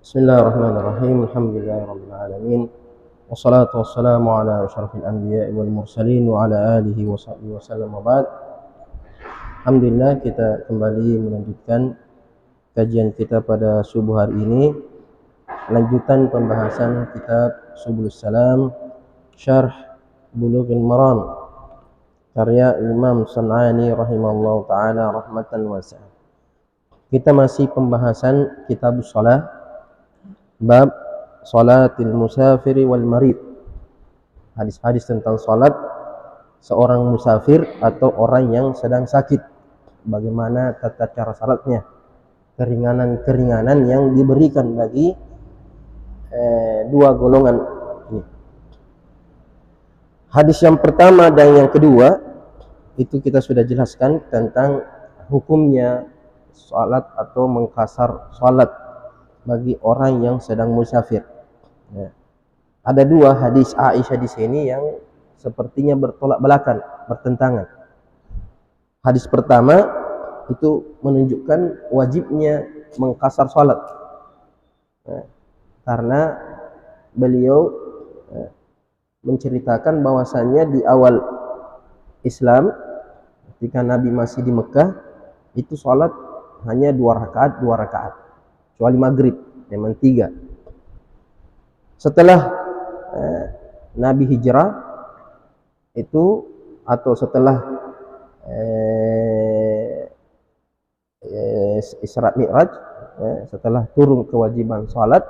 Bismillahirrahmanirrahim. Alhamdulillahirabbil alamin. Wassalatu wassalamu ala asyrafil anbiya'i wal mursalin wa ala alihi wa sahbihi wasallam wa ba'd. Alhamdulillah, kita kembali melanjutkan kajian kita pada subuh hari ini. Lanjutan pembahasan kitab Subulus Salam Syarh Bulughul Maram karya Imam San'ani rahimallahu taala rahmatan wasi'ah. Kita masih pembahasan kitab shalah, bab salatil musafiri wal marid. Hadis-hadis tentang salat seorang musafir atau orang yang sedang sakit. Bagaimana tata cara salatnya, keringanan-keringanan yang diberikan bagi dua golongan ini. Hadis yang pertama dan yang kedua itu kita sudah jelaskan tentang hukumnya salat atau mengqasar salat bagi orang yang sedang musafir. Ya. Ada dua hadis Aisyah di sini yang sepertinya bertolak belakang, bertentangan. Hadis pertama itu menunjukkan wajibnya mengqasar salat. Ya. Karena beliau menceritakan bahwasannya di awal Islam ketika Nabi masih di Mekah itu salat hanya 2 rakaat kecuali maghrib, memang 3. Setelah Nabi hijrah itu atau setelah Isra Mi'raj, setelah turun kewajiban salat,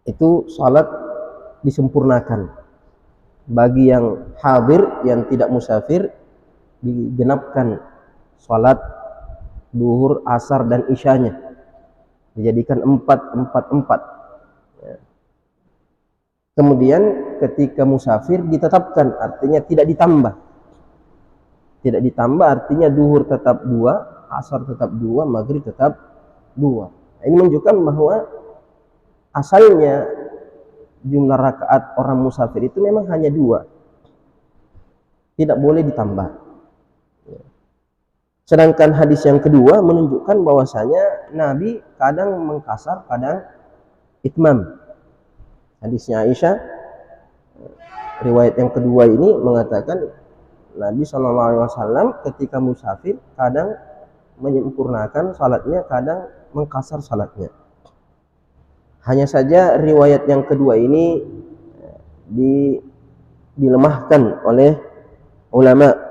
itu salat disempurnakan. Bagi yang hadir, yang tidak musafir, digenapkan salat duhur, asar dan isyanya, dijadikan 4-4-4. Kemudian ketika musafir ditetapkan, artinya tidak ditambah. Tidak ditambah artinya duhur tetap 2, asar tetap 2, maghrib tetap 2. Ini menunjukkan bahwa asalnya jumlah rakaat orang musafir itu memang hanya 2, tidak boleh ditambah. Sedangkan hadis yang kedua menunjukkan bahwasanya Nabi kadang mengqasar, kadang itmam. Hadisnya Aisyah, riwayat yang kedua ini mengatakan Nabi SAW ketika musafir kadang menyempurnakan salatnya, kadang mengqasar salatnya. Hanya saja riwayat yang kedua ini dilemahkan oleh ulama.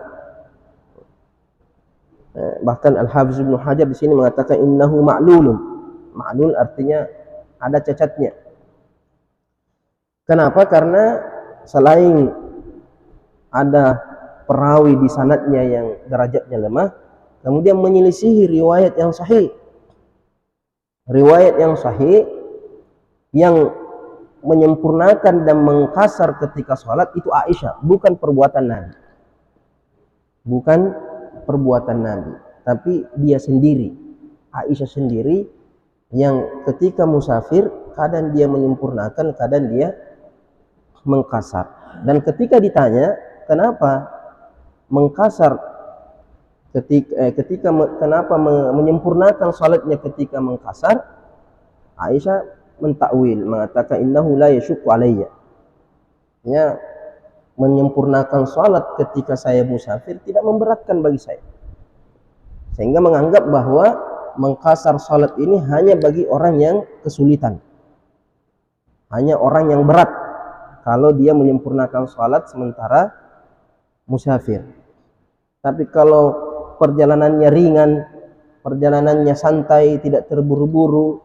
Bahkan Al-Hafiz Ibnu Hajar di sini mengatakan innahu ma'lulun. Ma'lul artinya ada cacatnya. Kenapa? Karena selain ada perawi di sanadnya yang derajatnya lemah, kemudian menyelisihi riwayat yang sahih. Riwayat yang sahih yang menyempurnakan dan mengqasar ketika sholat itu Aisyah, bukan perbuatan Nabi. Bukan perbuatan Nabi, tapi dia sendiri, Aisyah sendiri, yang ketika musafir kadang dia menyempurnakan, kadang dia mengqasar. Dan ketika ditanya kenapa mengqasar kenapa menyempurnakan salatnya ketika mengqasar, Aisyah mentakwil, mengatakan innahu la yasyukku alayya. Ya, menyempurnakan salat ketika saya musafir tidak memberatkan bagi saya. Sehingga menganggap bahwa mengqasar salat ini hanya bagi orang yang kesulitan. Hanya orang yang berat kalau dia menyempurnakan salat sementara musafir. Tapi kalau perjalanannya ringan, perjalanannya santai, tidak terburu-buru,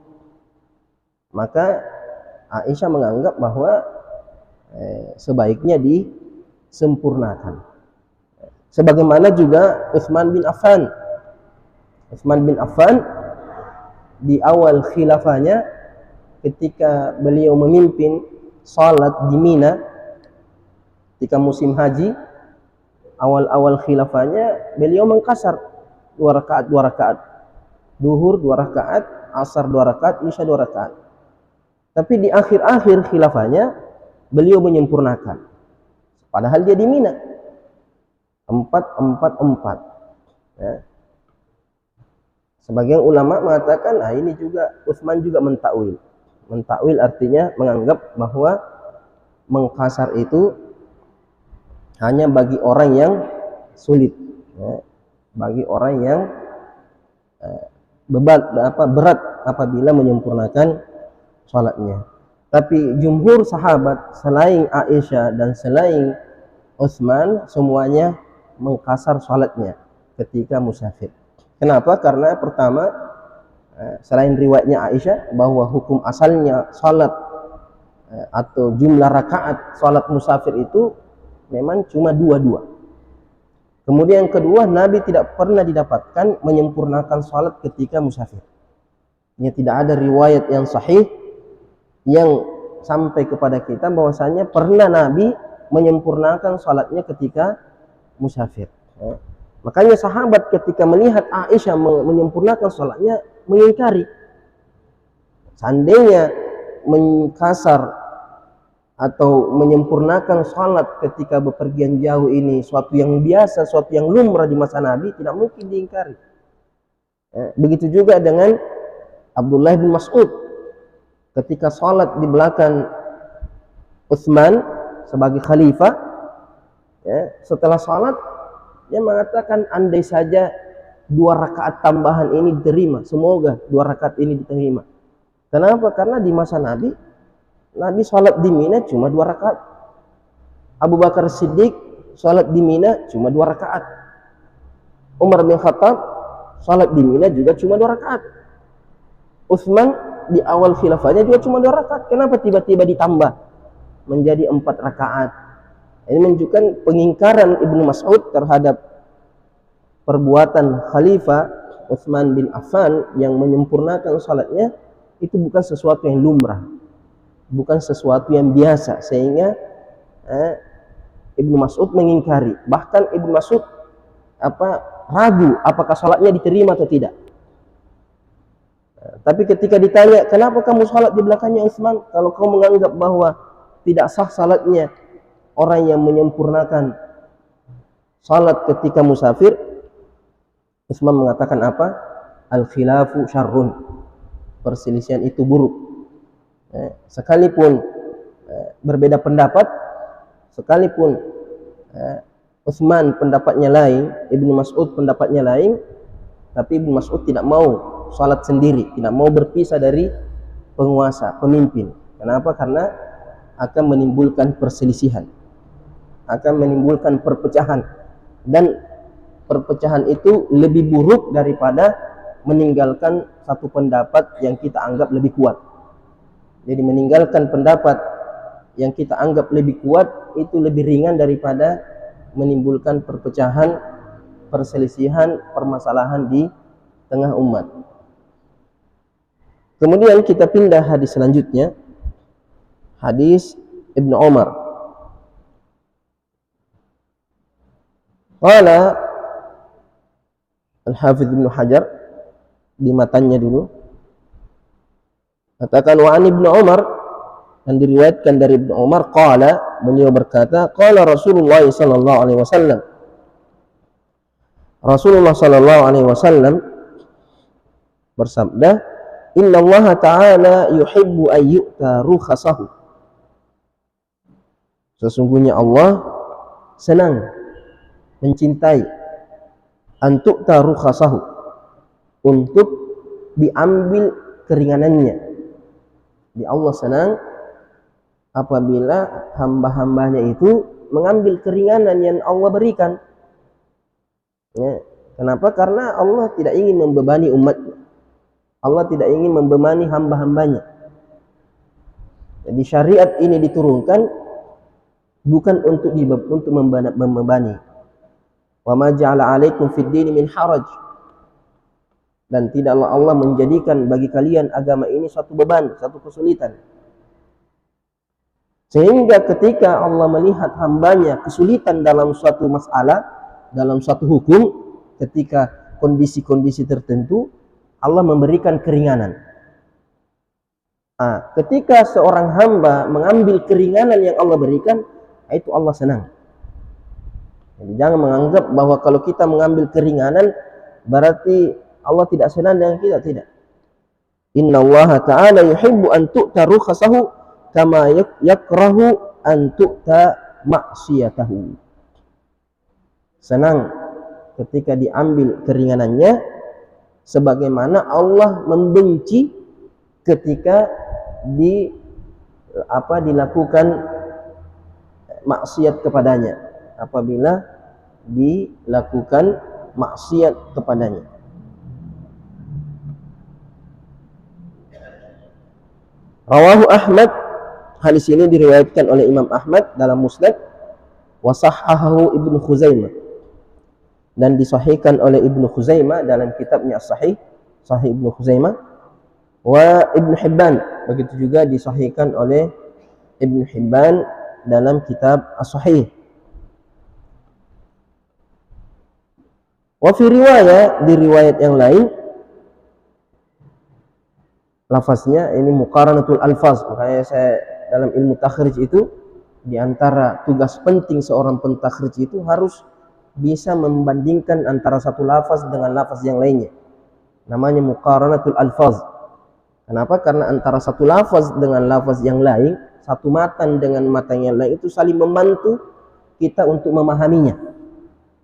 maka Aisyah menganggap bahwa sebaiknya disempurnakan. Sebagaimana juga Utsman bin Affan. Utsman bin Affan di awal khilafahnya ketika beliau memimpin salat di Mina ketika musim haji, awal-awal khilafahnya beliau mengqasar 2 rakaat. Duhur 2 rakaat, asar 2 rakaat, isya 2 rakaat. Tapi di akhir-akhir khilafahnya beliau menyempurnakan. Padahal dia di Mina 4-4-4. Ya. Sebagian ulama mengatakan, ini juga Utsman juga mentakwil. Mentakwil artinya menganggap bahwa mengkasar itu hanya bagi orang yang sulit, ya, bagi orang yang berat apabila menyempurnakan sholatnya. Tapi jumhur sahabat selain Aisyah dan selain Utsman semuanya mengkasar sholatnya ketika musafir. Kenapa? Karena pertama, selain riwayatnya Aisyah bahwa hukum asalnya sholat atau jumlah rakaat sholat musafir itu memang cuma dua. Kemudian yang kedua, Nabi tidak pernah didapatkan menyempurnakan sholat ketika musafir. Ya, tidak ada riwayat yang sahih yang sampai kepada kita bahwasanya pernah Nabi menyempurnakan sholatnya ketika musafir. Ya. Makanya sahabat ketika melihat Aisyah menyempurnakan sholatnya mengingkari. Seandainya mengkasar atau menyempurnakan sholat ketika bepergian jauh ini suatu yang biasa, suatu yang lumrah di masa Nabi, tidak mungkin diingkari. Ya. Begitu juga dengan Abdullah bin Mas'ud ketika sholat di belakang Utsman sebagai khalifah, ya, setelah sholat dia mengatakan, andai saja 2 rakaat tambahan ini diterima, semoga 2 rakaat ini diterima. Kenapa? Karena di masa Nabi sholat di Mina cuma 2 rakaat. Abu Bakar Siddiq sholat di Mina cuma 2 rakaat. Umar bin Khattab sholat di Mina juga cuma 2 rakaat. Utsman di awal khilafahnya juga cuma 2 rakaat. Kenapa tiba-tiba ditambah menjadi 4 rakaat? Ini menunjukkan pengingkaran Ibnu Mas'ud terhadap perbuatan Khalifah Utsman bin Affan yang menyempurnakan salatnya itu bukan sesuatu yang lumrah, bukan sesuatu yang biasa, sehingga Ibnu Mas'ud mengingkari. Bahkan Ibnu Mas'ud ragu apakah salatnya diterima atau tidak. Tapi ketika ditanya, kenapa kamu salat di belakangnya Utsman kalau kau menganggap bahwa tidak sah salatnya orang yang menyempurnakan salat ketika musafir? Utsman mengatakan apa? Al-khilafu syarrun. Perselisihan itu buruk. Sekalipun berbeda pendapat, sekalipun Utsman pendapatnya lain, Ibnu Mas'ud pendapatnya lain, tapi Ibnu Mas'ud tidak mau salat sendiri, tidak mau berpisah dari penguasa, pemimpin. Kenapa? Karena akan menimbulkan perselisihan, akan menimbulkan perpecahan, dan perpecahan itu lebih buruk daripada meninggalkan satu pendapat yang kita anggap lebih kuat. Jadi meninggalkan pendapat yang kita anggap lebih kuat itu lebih ringan daripada menimbulkan perpecahan, perselisihan, permasalahan di tengah umat. Kemudian kita pindah hadis selanjutnya, hadis Ibnu Umar. Qala Al-Hafidz Ibnu Hajar di matanya dulu, katakan wa an Ibnu Umar, dan diriwayatkan dari Ibnu Umar, qala, beliau berkata, qala Rasulullah sallallahu alaihi wasallam, Rasulullah sallallahu alaihi wasallam bersabda, Inna Allah Ta'ala yuhibbu ayyu'ta rukhasahu. Sesungguhnya Allah senang, mencintai antu'ta rukhasahu, untuk diambil keringanannya. Di Allah senang apabila hamba-hambanya itu mengambil keringanan yang Allah berikan. Ya. Kenapa? Karena Allah tidak ingin membebani umatnya. Allah tidak ingin membebani hamba-hambanya. Jadi syariat ini diturunkan bukan untuk membebani. Wa ma ja'ala 'alaikum fid dini min haraj. Dan tidaklah Allah menjadikan bagi kalian agama ini suatu beban, satu kesulitan. Sehingga ketika Allah melihat hambanya kesulitan dalam suatu masalah, dalam suatu hukum, ketika kondisi-kondisi tertentu, Allah memberikan keringanan. Ketika seorang hamba mengambil keringanan yang Allah berikan, itu Allah senang. Jadi jangan menganggap bahwa kalau kita mengambil keringanan berarti Allah tidak senang dengan kita, tidak. Innallaha ta'ala yuhibbu an tu'ta rukhasahu kama yakrahu an tu'ta maksiyatahu. Senang ketika diambil keringanannya, sebagaimana Allah membenci ketika dilakukan maksiat kepadanya, apabila dilakukan maksiat kepadanya. Rawahu Ahmad, hadis ini diriwayatkan oleh Imam Ahmad dalam Musnad, wa sahhahahu Ibnu Khuzaimah, dan disahihkan oleh Ibnu Khuzaimah dalam kitabnya As-Sahih, Sahih Ibnu Khuzaimah, wa Ibnu Hibban, begitu juga disahihkan oleh Ibnu Hibban dalam kitab As-Sahih. Wa fi riwayat, di riwayat yang lain, lafaznya ini muqaranatul alfaz. Makanya saya dalam ilmu takhrij itu, di antara tugas penting seorang pentakhrij itu harus bisa membandingkan antara satu lafaz dengan lafaz yang lainnya. Namanya muqaranatul alfaz. Kenapa? Karena antara satu lafaz dengan lafaz yang lain, satu matan dengan matan yang lain itu saling membantu kita untuk memahaminya.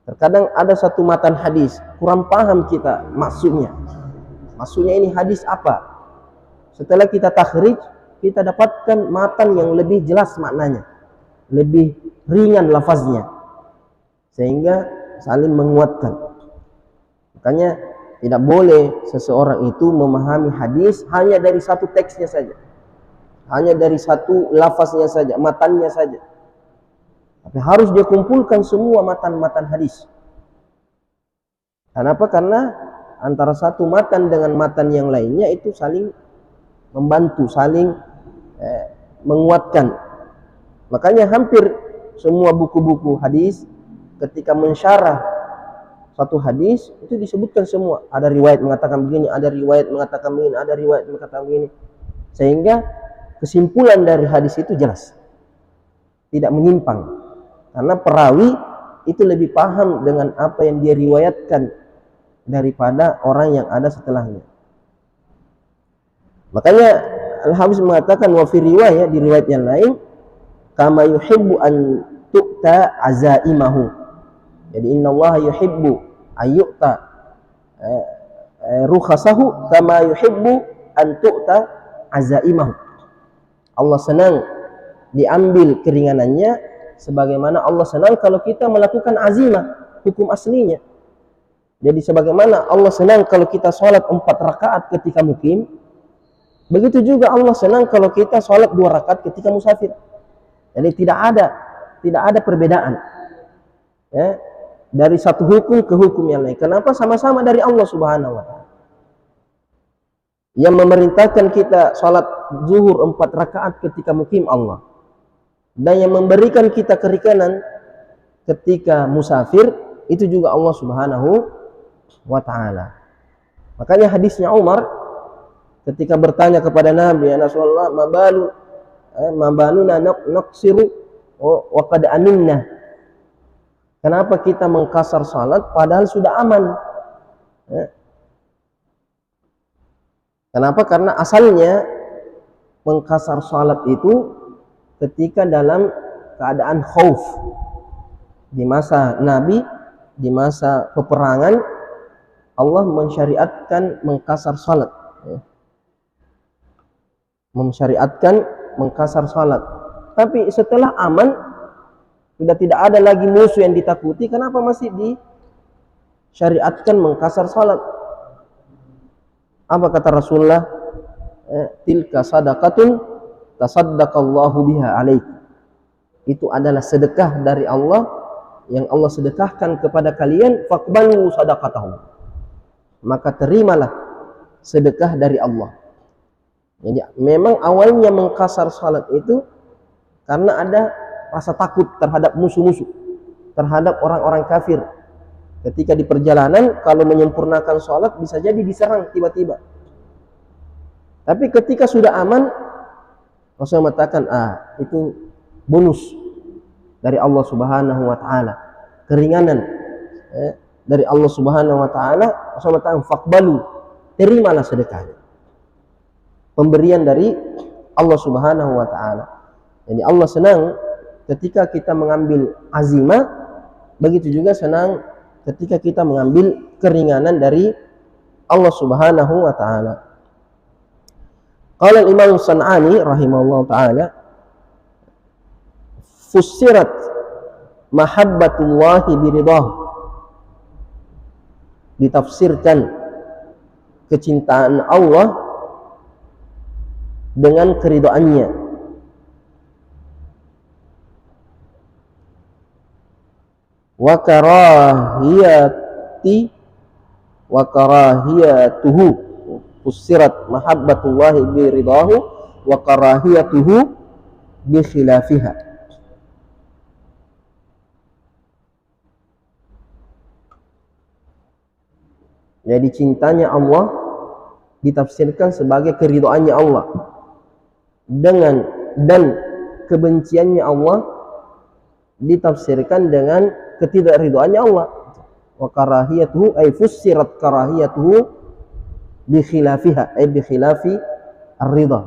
Terkadang ada satu matan hadis, kurang paham kita maksudnya. Maksudnya ini hadis apa? Setelah kita takhrij, kita dapatkan matan yang lebih jelas maknanya, lebih ringan lafaznya, sehingga saling menguatkan. Makanya tidak boleh seseorang itu memahami hadis hanya dari satu teksnya saja, hanya dari satu lafaznya saja, matannya saja. Tapi harus dia kumpulkan semua matan-matan hadis. Kenapa? Karena antara satu matan dengan matan yang lainnya itu saling membantu, saling menguatkan. Makanya hampir semua buku-buku hadis ketika mensyarah satu hadis itu disebutkan semua, ada riwayat mengatakan begini, ada riwayat mengatakan begini, ada riwayat mengatakan begini, sehingga kesimpulan dari hadis itu jelas, tidak menyimpang, karena perawi itu lebih paham dengan apa yang dia riwayatkan daripada orang yang ada setelahnya. Makanya Al-Hafiz mengatakan wa fi riwayat, di riwayat yang lain, kama yuhibbu an tu'ta azaimahu. Jadi innallaha yuhibbu ayyu'ta rukhasahu kama yuhibbu an tu'ta azaimahu. Allah senang diambil keringanannya sebagaimana Allah senang kalau kita melakukan azimah, hukum aslinya. Jadi sebagaimana Allah senang kalau kita sholat 4 rakaat ketika mukim, begitu juga Allah senang kalau kita sholat 2 rakaat ketika musafir. Jadi tidak ada perbedaan, ya, dari satu hukum ke hukum yang lain. Kenapa? Sama-sama dari Allah Subhanahu wa Ta'ala. Yang memerintahkan kita sholat zuhur 4 rakaat ketika mukim Allah, dan yang memberikan kita keringanan ketika musafir itu juga Allah Subhanahu wa Ta'ala. Makanya hadisnya Umar ketika bertanya kepada Nabi, ya Rasulullah, mabaluna naqsiru wa qad aminna. Kenapa kita mengkasar salat padahal sudah aman? Ya. Kenapa? Karena asalnya mengkasar salat itu ketika dalam keadaan khauf. Di masa Nabi, di masa peperangan, Allah mensyariatkan mengkasar salat. Ya. Mensyariatkan mengkasar salat. Tapi setelah aman, sudah tidak ada lagi musuh yang ditakuti, kenapa masih disyariatkan mengkasar salat? Apa kata Rasulullah? Tilka sadaqatun tasaddaqallahu biha alaik. Itu adalah sedekah dari Allah yang Allah sedekahkan kepada kalian, faqbalu sadaqatahu. Maka terimalah sedekah dari Allah. Jadi memang awalnya mengkasar salat itu karena ada rasa takut terhadap musuh-musuh, terhadap orang-orang kafir. Ketika di perjalanan, kalau menyempurnakan salat bisa jadi diserang tiba-tiba. Tapi ketika sudah aman, Rasul mengatakan, itu bonus dari Allah Subhanahu wa Ta'ala, keringanan, dari Allah Subhanahu wa taala, Allah mengatakan faqbalu, terimalah sedekahnya. Pemberian dari Allah Subhanahu wa taala. Jadi Allah senang ketika kita mengambil azimah, begitu juga senang ketika kita mengambil keringanan dari Allah Subhanahu wa taala. Qala al-Imam San'ani rahimahullah taala, fussirat mahabbatullahi biridahu, ditafsirkan kecintaan Allah dengan keridhaannya. Wa karahiyatuhu, fussirat mahabbatullahi biridahu wa karahiyatuhu bi khilafiha. Jadi cintanya Allah ditafsirkan sebagai keridhaannya Allah, dan kebenciannya Allah ditafsirkan dengan ketidakridhaannya Allah. Wa karahiyatuhu ay fussirat karahiyatuhu bi khilafiha ay bi khilafi ar-ridha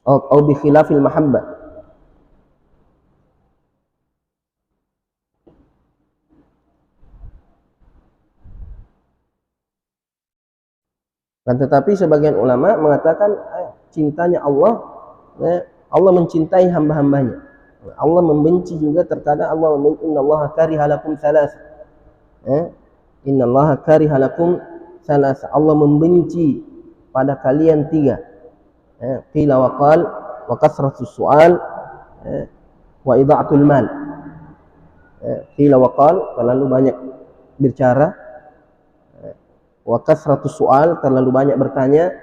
atau bi khilafil mahabbah. Dan tetapi sebagian ulama mengatakan cintanya Allah, Allah mencintai hamba-hambanya. Allah membenci juga, terkadang Allah membenci. Innallaha kariha lakum thalatha. Innallaha kariha lakum thalatha. Allah membenci pada kalian tiga. Qila wa qal wa kasratus su'al wa idha'atul mal. Qila wa qal, terlalu banyak bicara, wa kasratus su'al, terlalu banyak bertanya,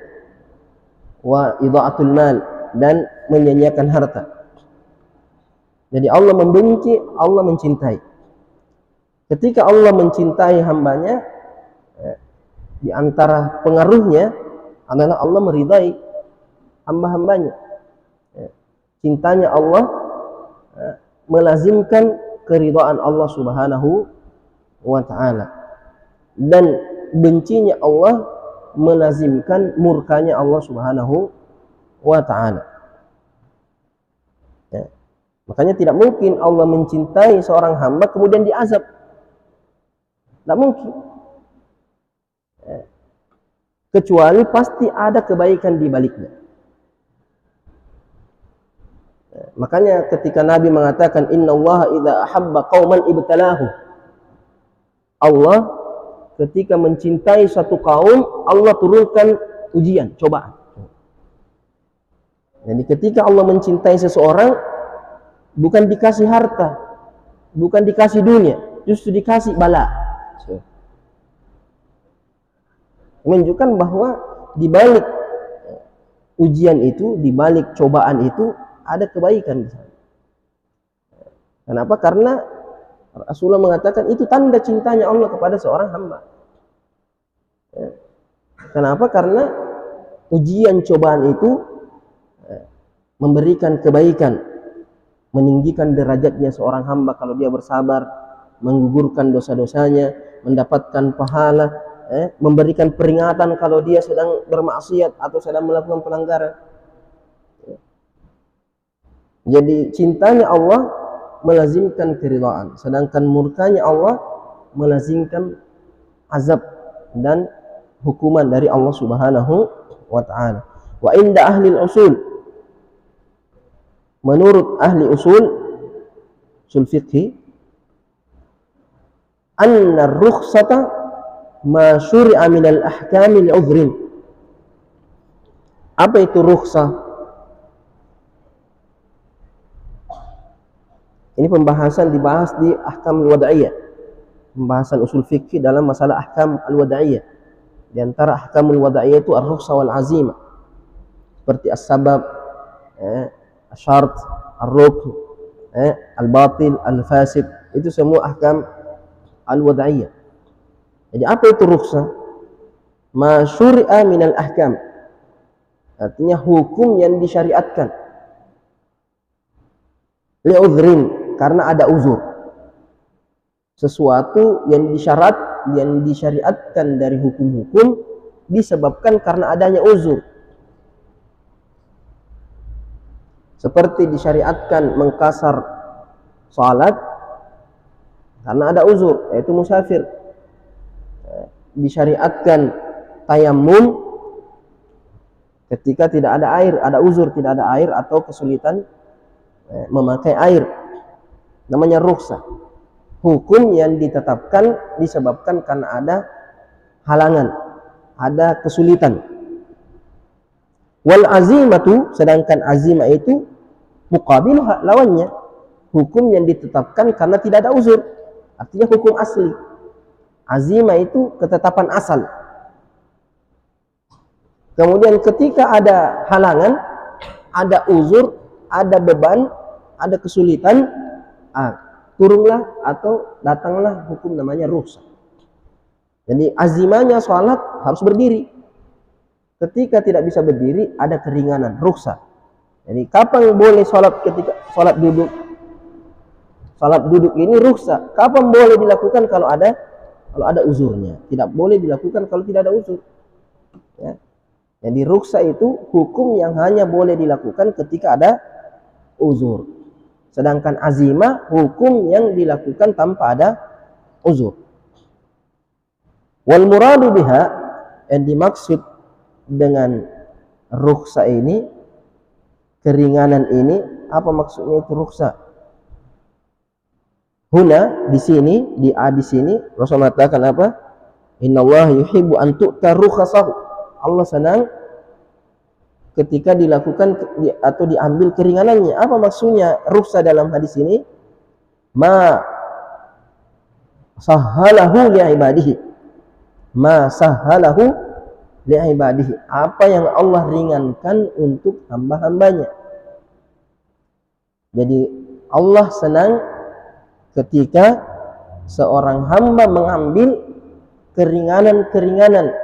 wa idha'atul mal, dan menyia-nyiakan harta. Jadi Allah membenci, Allah mencintai. Ketika Allah mencintai hambanya, di antara pengaruhnya adalah Allah meridai hamba-hambanya. Cintanya Allah melazimkan keridhaan Allah Subhanahu wa ta'ala, dan bencinya Allah melazimkan murkanya Allah Subhanahu wa ta'ala. Makanya tidak mungkin Allah mencintai seorang hamba kemudian diazab. Tidak mungkin. Kecuali pasti ada kebaikan di baliknya. Makanya ketika Nabi mengatakan innallaha idza ahabba qauman ibtalahu, Allah ketika mencintai suatu kaum, Allah turunkan ujian, cobaan. Jadi ketika Allah mencintai seseorang, bukan dikasih harta, bukan dikasih dunia, justru dikasih bala. Menunjukkan bahwa di balik ujian itu, di balik cobaan itu ada kebaikan di sana. Kenapa? Karena Rasulullah mengatakan itu tanda cintanya Allah kepada seorang hamba. Kenapa? Karena ujian cobaan itu memberikan kebaikan, meninggikan derajatnya seorang hamba kalau dia bersabar, menggugurkan dosa-dosanya, mendapatkan pahala, memberikan peringatan kalau dia sedang bermaksiat atau sedang melakukan pelanggaran. Jadi cintanya Allah melazimkan keridhaan, sedangkan murkanya Allah melazimkan azab dan hukuman dari Allah Subhanahu wa ta'ala. Wa inda ahli usul, menurut ahli usul fiqhi, anna rukhsata ma syuri'a minal ahkami li'udhrin. Apa itu rukhsah? Ini pembahasan dibahas di ahkam al-wada'iyah, pembahasan usul fiqhi dalam masalah ahkam al-wada'iyah. Di antara ahkam al-wada'iyah itu ar-rukhsah wal azimah, seperti as-sabab, syart, ar-rukn, al-batil, al-fasid, itu semua ahkam al-wada'iyah. Jadi apa itu rukhsah? Ma syuri'a minal ahkam, artinya hukum yang disyariatkan, li'udhrin, karena ada uzur. sesuatu yang disyariatkan dari hukum-hukum disebabkan karena adanya uzur. Seperti disyariatkan mengkasar salat karena ada uzur, yaitu musafir. Disyariatkan tayammum ketika tidak ada air, ada uzur, tidak ada air atau kesulitan memakai air, namanya rukhsah. Hukum yang ditetapkan disebabkan karena ada halangan, ada kesulitan. Wal azimatu, sedangkan azimah itu muqabiluha, lawannya, hukum yang ditetapkan karena tidak ada uzur, artinya hukum asli. Azimah itu ketetapan asal. Kemudian ketika ada halangan, ada uzur, ada beban, ada kesulitan, turunlah atau datanglah hukum namanya rukhsah. Jadi azimahnya sholat harus berdiri. Ketika tidak bisa berdiri, ada keringanan, rukhsah. Jadi kapan boleh sholat? Ketika sholat duduk. Sholat duduk ini rukhsah. Kapan boleh dilakukan? Kalau ada uzurnya. Tidak boleh dilakukan kalau tidak ada uzur. Ya. Jadi rukhsah itu hukum yang hanya boleh dilakukan ketika ada uzur. Sedangkan azimah hukum yang dilakukan tanpa ada uzur. Wal muradu biha, yang dimaksud dengan rukhsah ini, keringanan ini, apa maksudnya itu rukhsah? Huna, di sini, di sini Rasul mengatakan apa? Innallaha yuhibbu an tu'ta rukhasahu. Allah senang ketika dilakukan atau diambil keringanannya. Apa maksudnya rukhsah dalam hadis ini? Ma sahhalahu li'ibadihi. Ma sahhalahu li'ibadihi. Apa yang Allah ringankan untuk hamba-hambanya. Jadi Allah senang ketika seorang hamba mengambil keringanan-keringanan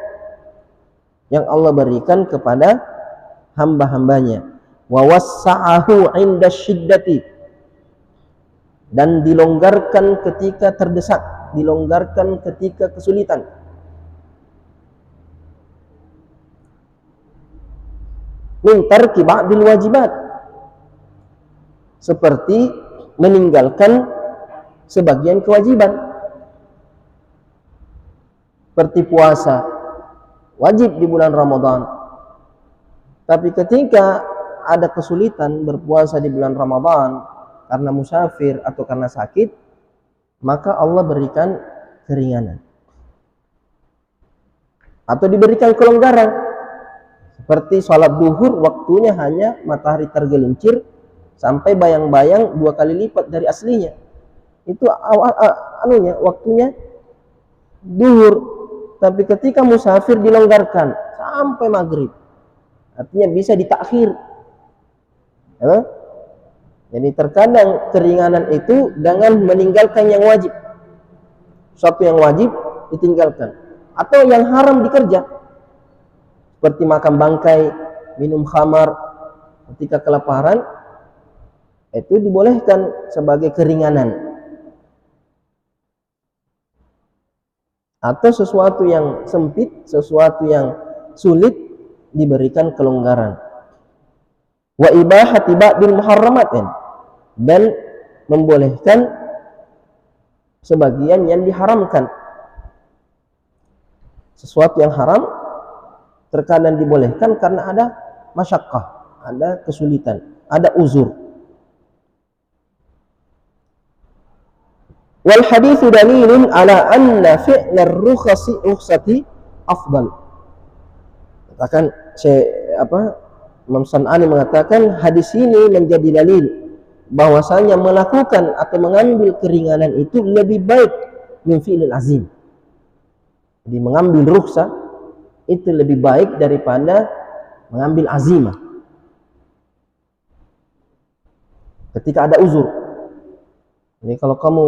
yang Allah berikan kepada hamba-hambanya. Wa wassa'ahu 'inda syiddati, dan dilonggarkan ketika terdesak, dilonggarkan ketika kesulitan. Min tarki ba'dil wajibat, seperti meninggalkan sebagian kewajiban. Seperti puasa, wajib di bulan Ramadan. Tapi ketika ada kesulitan berpuasa di bulan Ramadan karena musafir atau karena sakit, maka Allah berikan keringanan. Atau diberikan kelonggaran. Seperti sholat duhur, waktunya hanya matahari tergelincir sampai bayang-bayang 2 kali lipat dari aslinya. Itu waktunya duhur. Tapi ketika musafir dilonggarkan sampai maghrib. Artinya bisa ditakhir. Ya? Jadi terkadang keringanan itu dengan meninggalkan yang wajib. Suatu yang wajib ditinggalkan. Atau yang haram dikerja. Seperti makan bangkai, minum khamar ketika kelaparan, itu dibolehkan sebagai keringanan. Atau sesuatu yang sempit, sesuatu yang sulit, diberikan kelonggaran. Wa ibahati ba'dil muharramatin, dan membolehkan sebagian yang diharamkan. Sesuatu yang haram terkadang dibolehkan karena ada masyaqqah, ada kesulitan, ada uzur. Wal haditsu dalilun ala anna fi'lar rukhsati afdal. Katakan Imam San'ani mengatakan hadis ini menjadi dalil bahwasanya melakukan atau mengambil keringanan itu lebih baik min fi'lil azim. Jadi mengambil rukhsah itu lebih baik daripada mengambil azimah ketika ada uzur. Jadi kalau kamu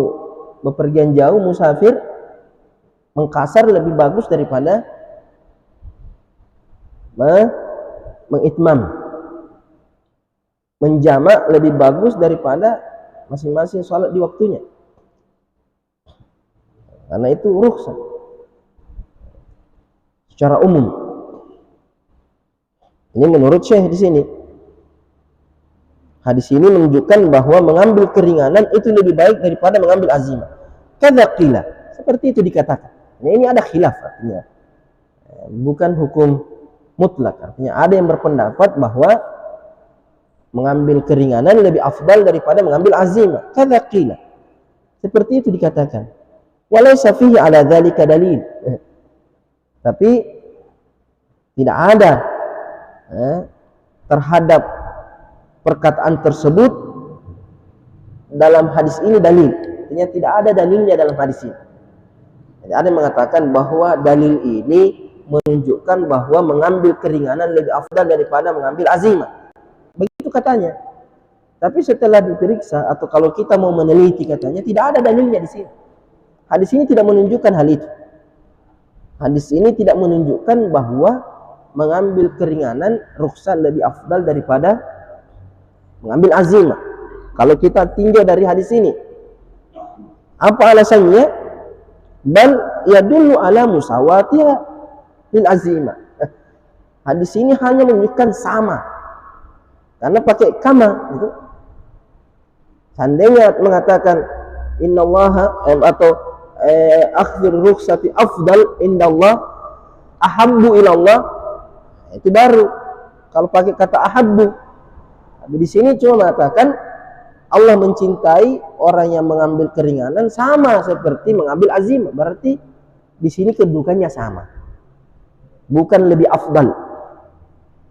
bepergian jauh, musafir, mengkasar lebih bagus daripada mengitmam. Menjamak lebih bagus daripada masing-masing sholat di waktunya. karena itu rukhsah secara umum. Ini menurut Syekh di sini. Hadis ini menunjukkan bahwa mengambil keringanan itu lebih baik daripada mengambil azimah. Kadza qila, seperti itu dikatakan. Nah, ini ada khilaf artinya. Bukan hukum mutlak, artinya ada yang berpendapat bahwa mengambil keringanan lebih afdal daripada mengambil azimah. Kadza qila. Seperti itu dikatakan. Walaysa fihi ala dzalika dalil. Tapi tidak ada terhadap perkataan tersebut dalam hadis ini dalil. Artinya tidak ada dalilnya dalam hadis ini. Jadi ada yang mengatakan bahwa dalil ini menunjukkan bahwa mengambil keringanan lebih afdal daripada mengambil azimah. Begitu katanya. Tapi setelah diperiksa atau kalau kita mau meneliti katanya tidak ada dalilnya di sini. Hadis ini tidak menunjukkan hal itu. Hadis ini tidak menunjukkan bahwa mengambil keringanan rukhsah lebih afdal daripada mengambil azimah. Kalau kita tinjau dari hadis ini, apa alasannya? Bal yadullu ala musawatiha lil azimah. Hadis ini hanya menunjukkan sama. Karena pakai kama gitu. Seandainya mengatakan innallaha atau akhir rukhsati afdal indallah ahabbu ilallah, itu baru kalau pakai kata ahabbu. Tapi di sini cuma mengatakan Allah mencintai orang yang mengambil keringanan sama seperti mengambil azimah. Berarti di sini kedudukannya sama, bukan lebih afdal.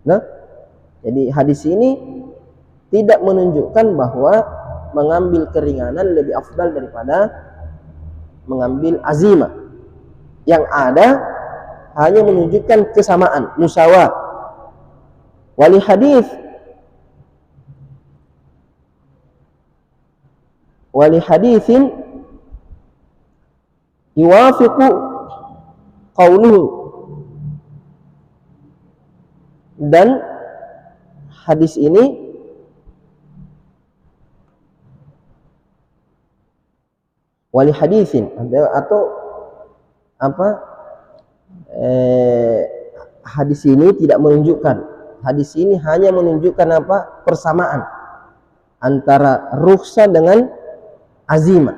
Nah, jadi hadis ini tidak menunjukkan bahwa mengambil keringanan lebih afdal daripada mengambil azimah. Yang ada hanya menunjukkan kesamaan, musawah. Wali hadithin yuwafiqu qawluhu, dan hadis ini wali hadithin atau apa, hadis ini tidak menunjukkan, hadis ini hanya menunjukkan apa, persamaan antara rukhsah dengan azimah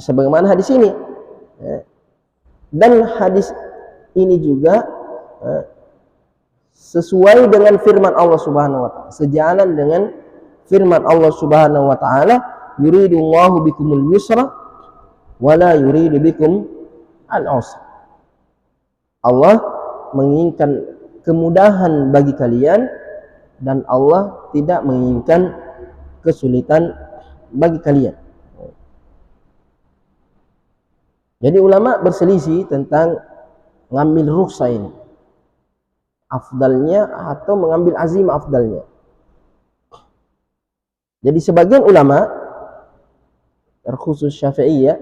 sebagaimana hadis ini. Dan hadis ini juga sesuai dengan firman Allah Subhanahu wa taala, sejalan dengan firman Allah Subhanahu wa taala, yuridullahu bikumul yusra wala yuridu bikum al-usra. Allah menginginkan kemudahan bagi kalian dan Allah tidak menginginkan kesulitan bagi kalian. Jadi ulama berselisih tentang mengambil rukhsah ini, afdalnya atau mengambil azimah afdalnya. Jadi sebagian ulama terkhusus Syafi'iyah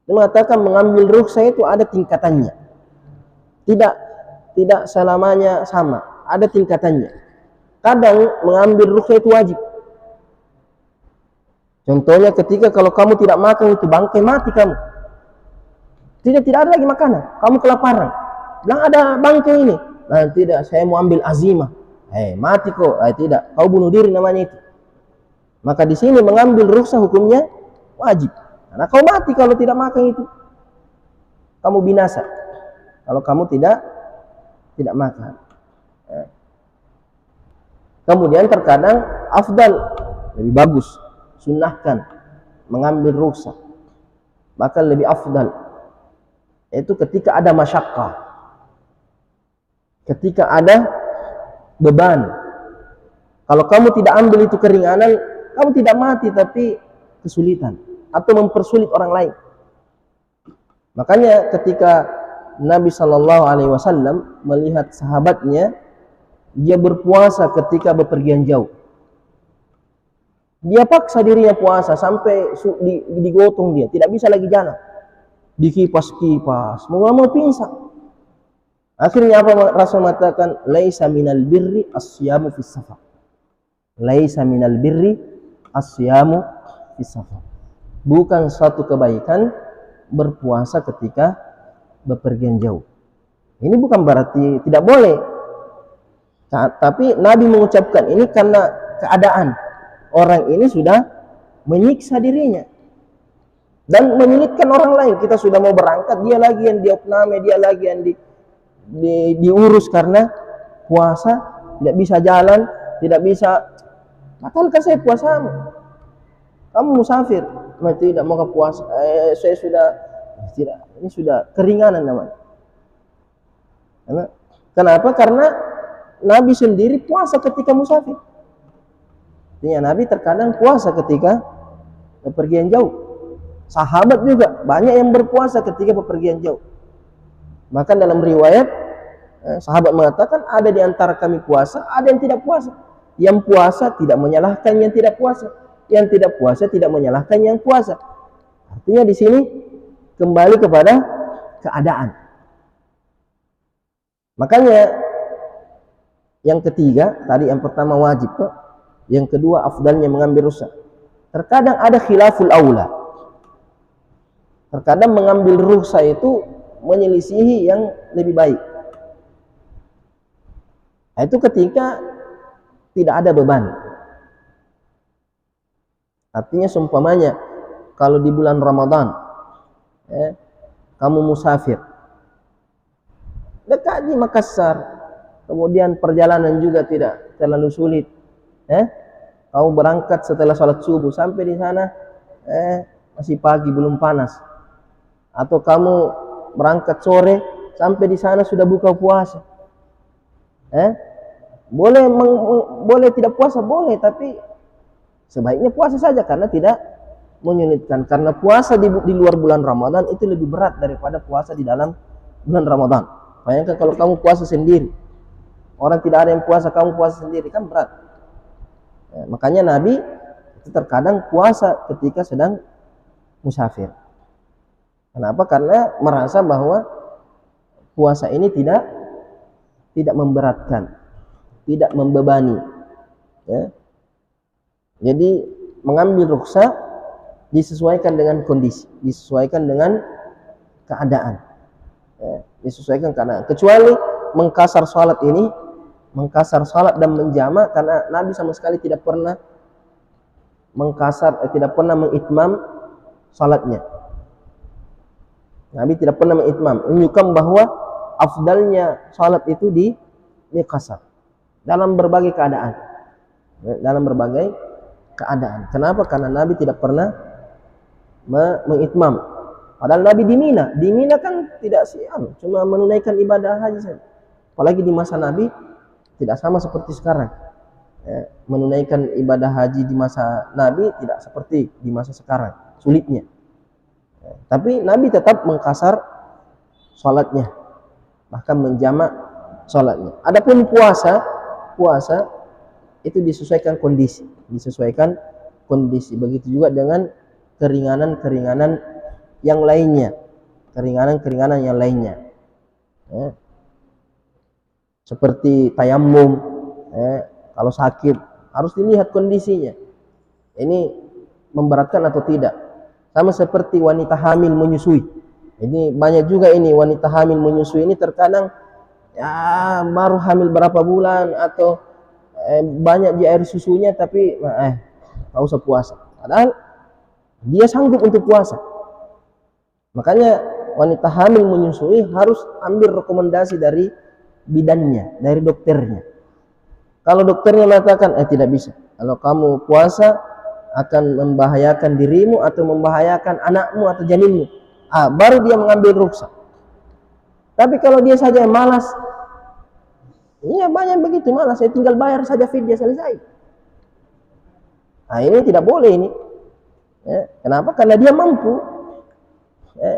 mengatakan mengambil rukhsah itu ada tingkatannya. Tidak selamanya sama, ada tingkatannya. Kadang mengambil rukhsah itu wajib. Contohnya ketika kalau kamu tidak makan itu bangkai, mati kamu. Tidak ada lagi makanan, kamu kelaparan. Bilang ada bangkai ini. Nah, tidak, saya mau ambil azimah. Mati kok. Tidak, kau bunuh diri namanya itu. Maka di sini mengambil rukhsah hukumnya wajib. Karena kau mati kalau tidak makan itu. Kamu binasa kalau kamu tidak makan. Kemudian terkadang afdal, lebih bagus, sunnahkan mengambil rukhsah, maka lebih afdal. Itu ketika ada masyaqqah, ketika ada beban. Kalau kamu tidak ambil itu keringanan, kamu tidak mati tapi kesulitan atau mempersulit orang lain. Makanya ketika Nabi SAW melihat sahabatnya, dia berpuasa ketika bepergian jauh. Dia paksa dirinya puasa sampai digotong dia, tidak bisa lagi jalan. Dikipas-kipas, mau pingsan. Akhirnya apa Rasul mengatakan? Laisa minal birri asyamu fis safar. Laisa minal birri asyamu fis safar. bukan suatu kebaikan berpuasa ketika bepergian jauh. Ini bukan berarti tidak boleh. Tapi Nabi mengucapkan ini karena keadaan orang ini sudah menyiksa dirinya dan menyulitkan orang lain. Kita sudah mau berangkat, dia lagi yang diopname, dia lagi yang diurus karena puasa, tidak bisa jalan, tidak bisa. Batalkan saya puasamu. Kamu musafir, tidak mau ke puasa. Saya sudah tidak. Ini sudah keringanan namanya. Kenapa? Karena Nabi sendiri puasa ketika musafir. Artinya Nabi terkadang puasa ketika bepergian jauh. Sahabat juga banyak yang berpuasa ketika bepergian jauh. Bahkan dalam riwayat sahabat mengatakan ada di antara kami puasa, ada yang tidak puasa. Yang puasa tidak menyalahkan yang tidak puasa, yang tidak puasa tidak menyalahkan yang puasa. Artinya di sini kembali kepada keadaan. Makanya yang ketiga tadi, yang pertama wajib, yang kedua afdalnya mengambil rukhsah. Terkadang ada khilaful aula. Terkadang mengambil rukhsah itu menyelisihi yang lebih baik. Itu ketika tidak ada beban. Artinya seumpamanya kalau di bulan Ramadan kamu musafir dekat di Makassar, kemudian perjalanan juga tidak terlalu sulit, kamu berangkat setelah sholat subuh, sampai di sana masih pagi belum panas, atau kamu berangkat sore sampai di sana sudah buka puasa, boleh tidak puasa, boleh, tapi sebaiknya puasa saja karena tidak menyulitkan. Karena puasa di luar bulan Ramadan itu lebih berat daripada puasa di dalam bulan Ramadan. Bayangkan kalau kamu puasa sendiri, orang tidak ada yang puasa, kamu puasa sendiri, kan berat. Makanya Nabi itu terkadang puasa ketika sedang musafir. Kenapa? Karena merasa bahwa puasa ini tidak memberatkan, tidak membebani. Jadi mengambil rukhsah disesuaikan dengan kondisi, disesuaikan dengan keadaan, disesuaikan keadaan. Kecuali mengkasar salat ini, mengkasar salat dan menjama, karena Nabi sama sekali tidak pernah mengkasar, tidak pernah mengitmam salatnya. Nabi tidak pernah mengitmam, menunjukkan bahwa afdalnya salat itu dikasar dalam berbagai keadaan, dalam berbagai keadaan. Kenapa? Karena Nabi tidak pernah mengitmam. Padahal Nabi di Mina kan tidak siam, cuma menunaikan ibadah haji saja. Apalagi di masa Nabi tidak sama seperti sekarang. Menunaikan ibadah haji di masa Nabi tidak seperti di masa sekarang, sulitnya. Tapi Nabi tetap mengkasar salatnya, bahkan menjamak salatnya. Adapun puasa itu disesuaikan kondisi, Begitu juga dengan keringanan yang lainnya, seperti tayamum. Kalau sakit harus dilihat kondisinya, ini memberatkan atau tidak. Sama seperti wanita hamil menyusui. Ini banyak juga ini wanita hamil menyusui ini terkadang baru hamil berapa bulan atau banyak di air susunya, tapi nggak usah puasa. Padahal dia sanggup untuk puasa. Makanya wanita hamil menyusui harus ambil rekomendasi dari bidannya, dari dokternya. Kalau dokternya mengatakan tidak bisa, kalau kamu puasa akan membahayakan dirimu atau membahayakan anakmu atau janinmu, baru dia mengambil rukhsah. Tapi kalau dia saja malas, banyak begitu malas, saya tinggal bayar saja fidyah, selesai. Ini tidak boleh ini. Kenapa? Karena dia mampu.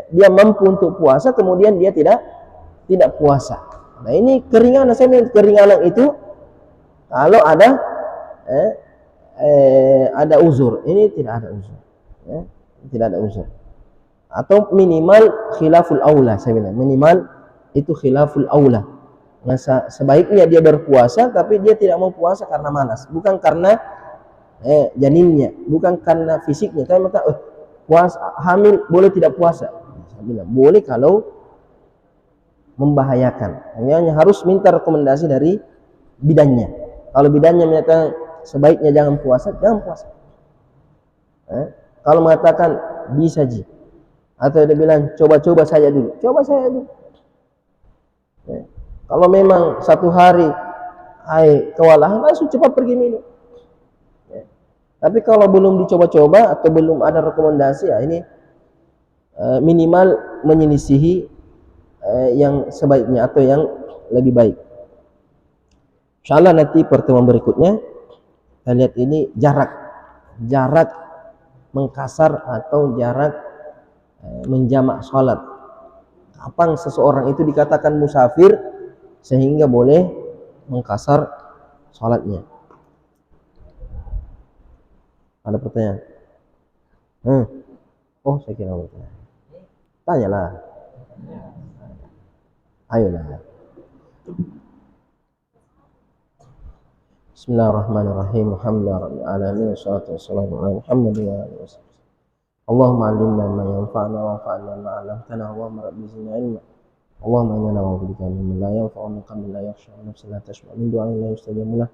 Dia mampu untuk puasa, kemudian dia tidak puasa. Nah ini keringanan. Keringanan itu kalau ada uzur. Ini tidak ada uzur, tidak ada uzur. Atau minimal khilaful aula, saya bilang minimal itu khilaful aula. Sebaiknya dia berpuasa, tapi dia tidak mau puasa karena malas, bukan karena janinnya, bukan karena fisiknya. Tapi maka puasa hamil boleh tidak puasa? Saya bilang boleh kalau membahayakan. Hanya harus minta rekomendasi dari bidannya. Kalau bidannya menyatakan sebaiknya jangan puasa, jangan puasa. Kalau mengatakan bisa ji, atau dia bilang coba-coba saja dulu, coba saya dulu. Kalau memang satu hari kewalahan, langsung cepat pergi minum. Tapi kalau belum dicoba-coba atau belum ada rekomendasi, ya ini minimal menyelisihi yang sebaiknya atau yang lebih baik. Insyaallah nanti pertemuan berikutnya kita lihat ini jarak mengkasar atau jarak menjamak sholat. Kapan seseorang itu dikatakan musafir sehingga boleh mengkasar sholatnya? Ada pertanyaan? Oh, saya kira ada pertanyaan. Tanyalah. Ayolah. Bismillahirrahmanirrahim. Alhamdulillahirabbil alamin wassalatu wassalamu ala Muhammadin wa alihi wasallam. Allahumma 'allimna ma yanfa'una wanfa'na ma 'allamtana Allahumma rabbi zidna 'ilma. Allahumma inna na'udzubika min la yanfa'u wa min la yakhsha wa nafsin la tashba' min du'ain la yustajabu lah.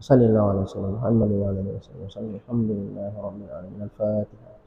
Sallallahu alaihi wasallam Muhammadin wa alihi wasallam. Alhamdulillahirabbil alamin. Al-Fatihah.